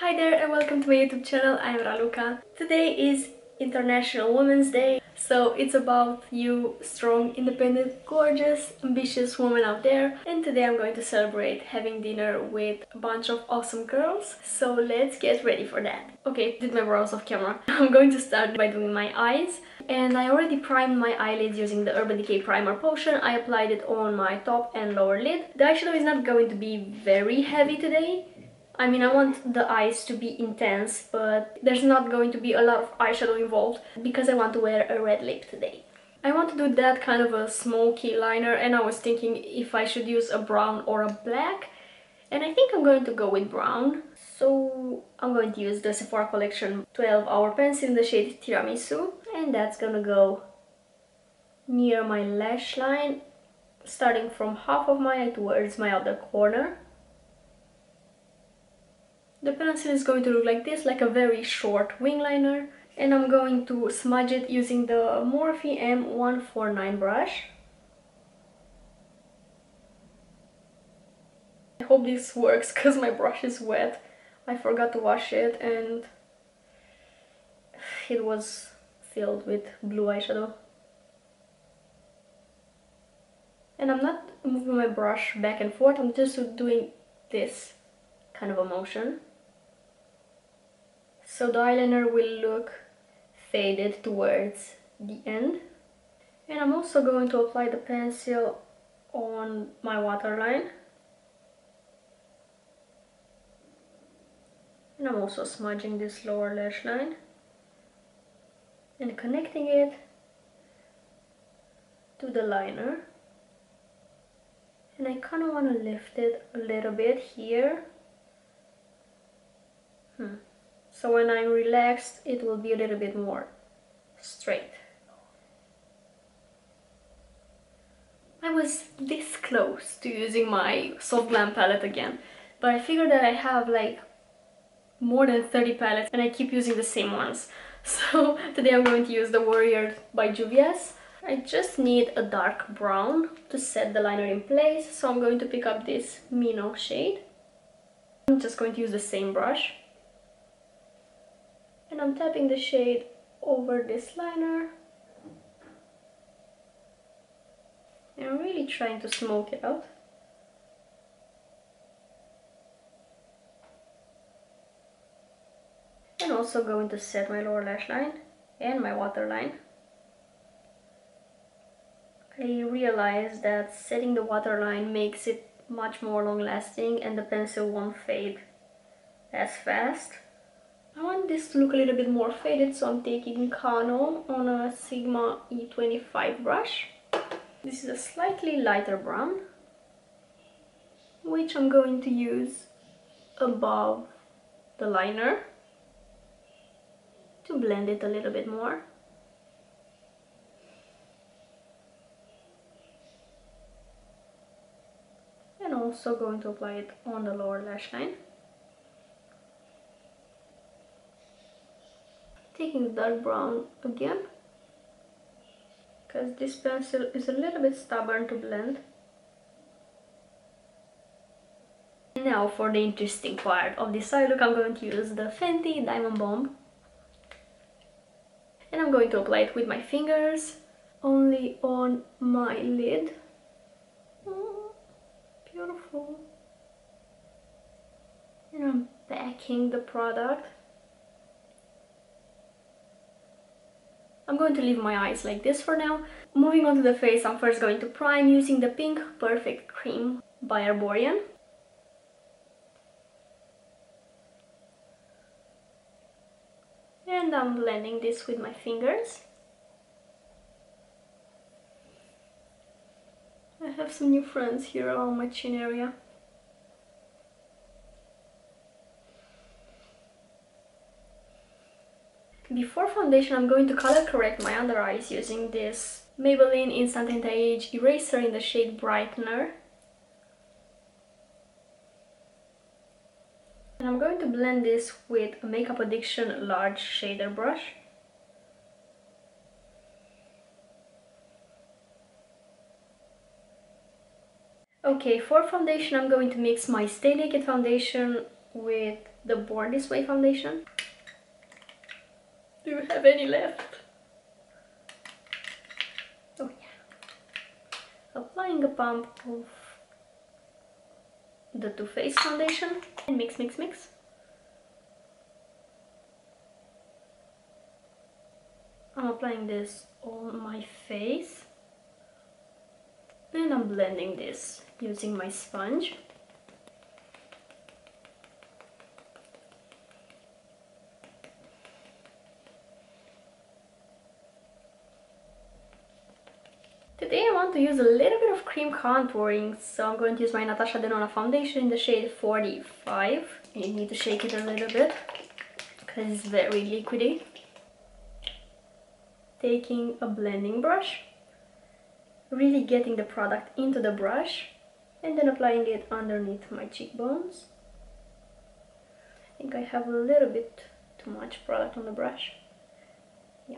Hi there and welcome to my YouTube channel. I'm Raluca. Today is International Women's Day, so it's about you strong, independent, gorgeous, ambitious women out there. And today I'm going to celebrate having dinner with a bunch of awesome girls. So let's get ready for that. Okay, did my brows off camera. I'm going to start by doing my eyes. And I already primed my eyelids using the Urban Decay primer potion. I applied it on my top and lower lid. The eyeshadow is not going to be very heavy today. I mean, I want the eyes to be intense, but there's not going to be a lot of eyeshadow involved because I want to wear a red lip today. I want to do that kind of a smoky liner, and I was thinking if I should use a brown or a black, and I think I'm going to go with brown. So I'm going to use the Sephora Collection 12-hour pencil in the shade Tiramisu, and that's gonna go near my lash line, starting from half of my eye towards my outer corner. The pencil is going to look like this, like a very short wing liner, and I'm going to smudge it using the Morphe M149 brush. I hope this works because my brush is wet. I forgot to wash it and it was filled with blue eyeshadow. And I'm not moving my brush back and forth, I'm just doing this kind of a motion. So the eyeliner will look faded towards the end. And I'm also going to apply the pencil on my waterline. And I'm also smudging this lower lash line and connecting it to the liner. And I kind of want to lift it a little bit here. So when I'm relaxed, it will be a little bit more straight. I was this close to using my Soft Glam palette again, but I figured that I have like more than 30 palettes and I keep using the same ones. So today I'm going to use the Warrior by Juvia's. I just need a dark brown to set the liner in place, so I'm going to pick up this Minnow shade. I'm just going to use the same brush. And I'm tapping the shade over this liner. And I'm really trying to smoke it out. And also going to set my lower lash line and my waterline. I realized that setting the waterline makes it much more long lasting and the pencil won't fade as fast. I want this to look a little bit more faded, so I'm taking Kano on a Sigma E25 brush. This is a slightly lighter brown, which I'm going to use above the liner to blend it a little bit more. And also going to apply it on the lower lash line. Taking the dark brown again, because this pencil is a little bit stubborn to blend. Now for the interesting part of this eye look, I'm going to use the Fenty Diamond Bomb. And I'm going to apply it with my fingers, only on my lid. Oh, beautiful. And I'm packing the product. I'm going to leave my eyes like this for now. Moving on to the face, I'm first going to prime using the Pink Perfect Cream by Arborian. And I'm blending this with my fingers. I have some new friends here around my chin area. Before foundation, I'm going to color correct my under eyes using this Maybelline Instant Anti-Age Eraser in the shade Brightener. And I'm going to blend this with a Makeup Addiction large shader brush. Okay, for foundation I'm going to mix my Stay Naked foundation with the Born This Way foundation. Do you have any left? Oh yeah. Applying a pump of the Too Faced foundation and mix, mix, mix. I'm applying this on my face and I'm blending this using my sponge. Today I want to use a little bit of cream contouring, so I'm going to use my Natasha Denona foundation in the shade 45. And you need to shake it a little bit because it's very liquidy. Taking a blending brush, really getting the product into the brush, and then applying it underneath my cheekbones. I think I have a little bit too much product on the brush. Yeah.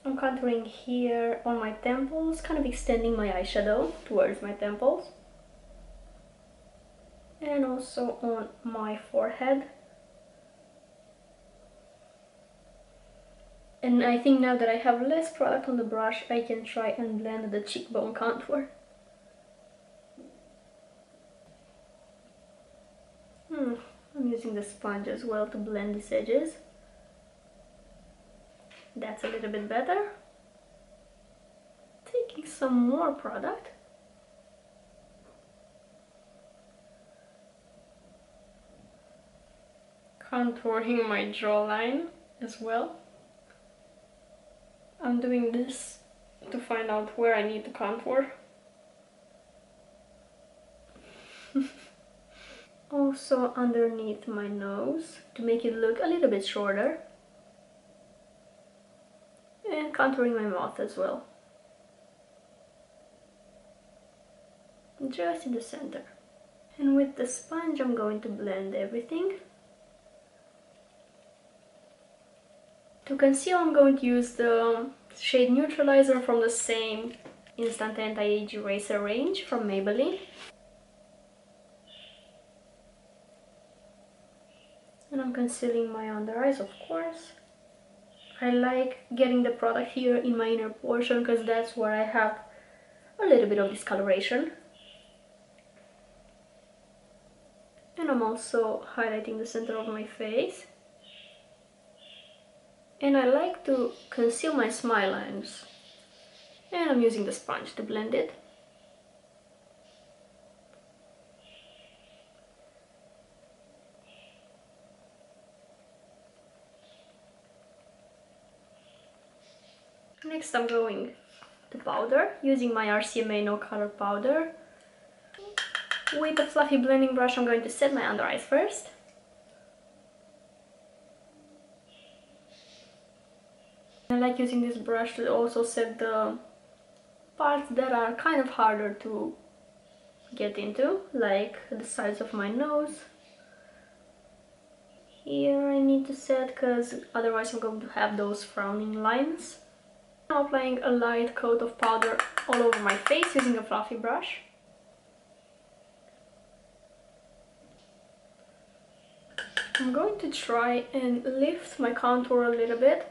I'm contouring here on my temples, kind of extending my eyeshadow towards my temples. And also on my forehead. And I think now that I have less product on the brush, I can try and blend the cheekbone contour. I'm using the sponge as well to blend these edges. That's a little bit better. Taking some more product. Contouring my jawline as well. I'm doing this to find out where I need to contour. Also underneath my nose to make it look a little bit shorter. And contouring my mouth as well. Just in the center. And with the sponge I'm going to blend everything. To conceal I'm going to use the shade Neutralizer from the same Instant Anti-Age Eraser range from Maybelline. And I'm concealing my under eyes, of course. I like getting the product here in my inner portion because that's where I have a little bit of discoloration. And I'm also highlighting the center of my face. And I like to conceal my smile lines. And I'm using the sponge to blend it. Next I'm going to powder, using my RCMA No Color powder. With a fluffy blending brush I'm going to set my under eyes first. I like using this brush to also set the parts that are kind of harder to get into, like the sides of my nose. Here I need to set because otherwise I'm going to have those frowning lines. Now applying a light coat of powder all over my face using a fluffy brush. I'm going to try and lift my contour a little bit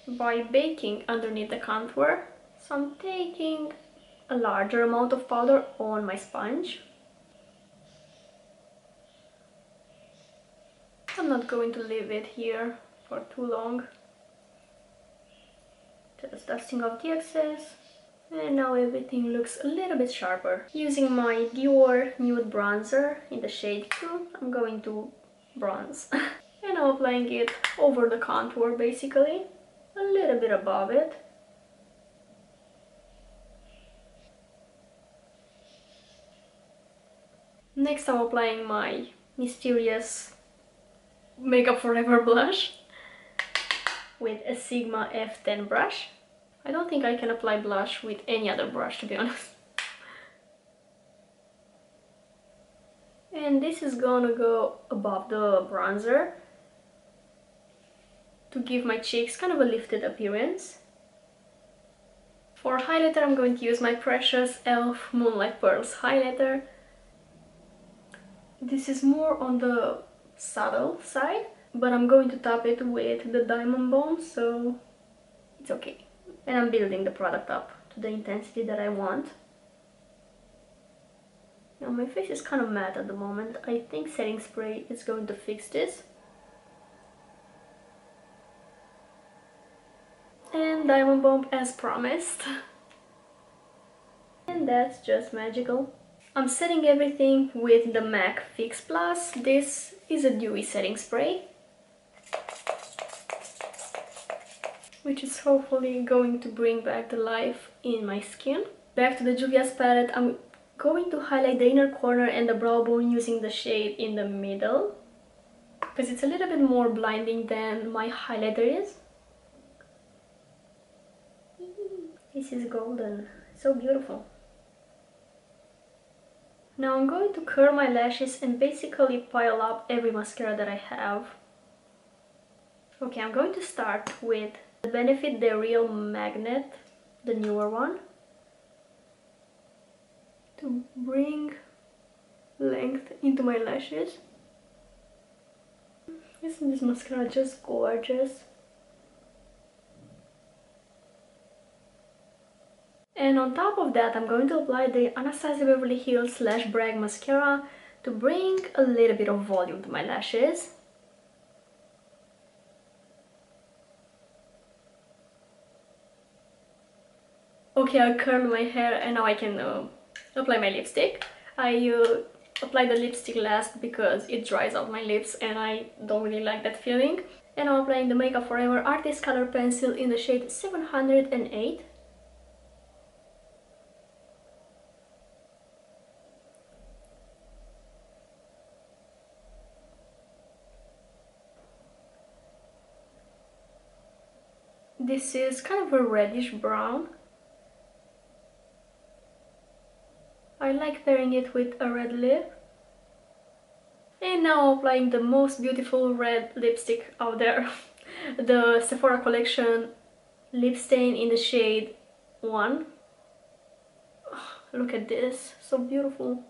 by baking underneath the contour. So I'm taking a larger amount of powder on my sponge. I'm not going to leave it here for too long. Just dusting off the excess. And now everything looks a little bit sharper. Using my Dior Nude Bronzer in the shade 2, I'm going to bronze. And I'm applying it over the contour basically, a little bit above it. Next I'm applying my mysterious Makeup Forever blush with a Sigma F10 brush. I don't think I can apply blush with any other brush, to be honest. And this is gonna go above the bronzer to give my cheeks kind of a lifted appearance. For highlighter I'm going to use my precious e.l.f. Moonlight Pearls highlighter. This is more on the subtle side, but I'm going to top it with the diamond bomb, so it's okay. And I'm building the product up to the intensity that I want. Now my face is kind of matte at the moment. I think setting spray is going to fix this. And diamond bomb as promised. And that's just magical. I'm setting everything with the MAC Fix Plus. This is a dewy setting spray, which is hopefully going to bring back the life in my skin. Back to the Juvia's palette, I'm going to highlight the inner corner and the brow bone using the shade in the middle, because it's a little bit more blinding than my highlighter is. This is golden, so beautiful. Now I'm going to curl my lashes and basically pile up every mascara that I have. Okay, I'm going to start with the Benefit the Real Magnet, the newer one, to bring length into my lashes. Isn't this mascara just gorgeous? And on top of that, I'm going to apply the Anastasia Beverly Hills / Bragg mascara to bring a little bit of volume to my lashes. Okay, I curled my hair and now I can apply my lipstick. I apply the lipstick last because it dries out my lips and I don't really like that feeling. And I'm applying the Makeup Forever Artist Color Pencil in the shade 708. This is kind of a reddish brown. I like pairing it with a red lip. And now applying the most beautiful red lipstick out there. The Sephora Collection Lip Stain in the shade 1. Oh, look at this, so beautiful.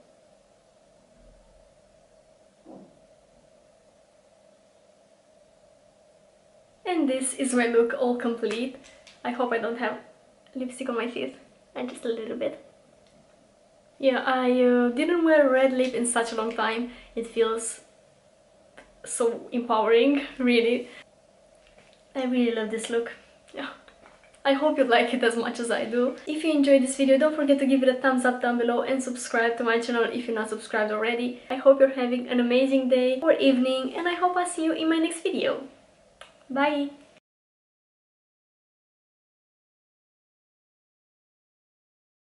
And this is my look all complete. I hope I don't have lipstick on my teeth, and just a little bit. Yeah, I didn't wear red lip in such a long time. It feels so empowering, really. I really love this look. Yeah. I hope you like it as much as I do. If you enjoyed this video, don't forget to give it a thumbs up down below and subscribe to my channel if you're not subscribed already. I hope you're having an amazing day or evening, and I hope I'll see you in my next video. Bye!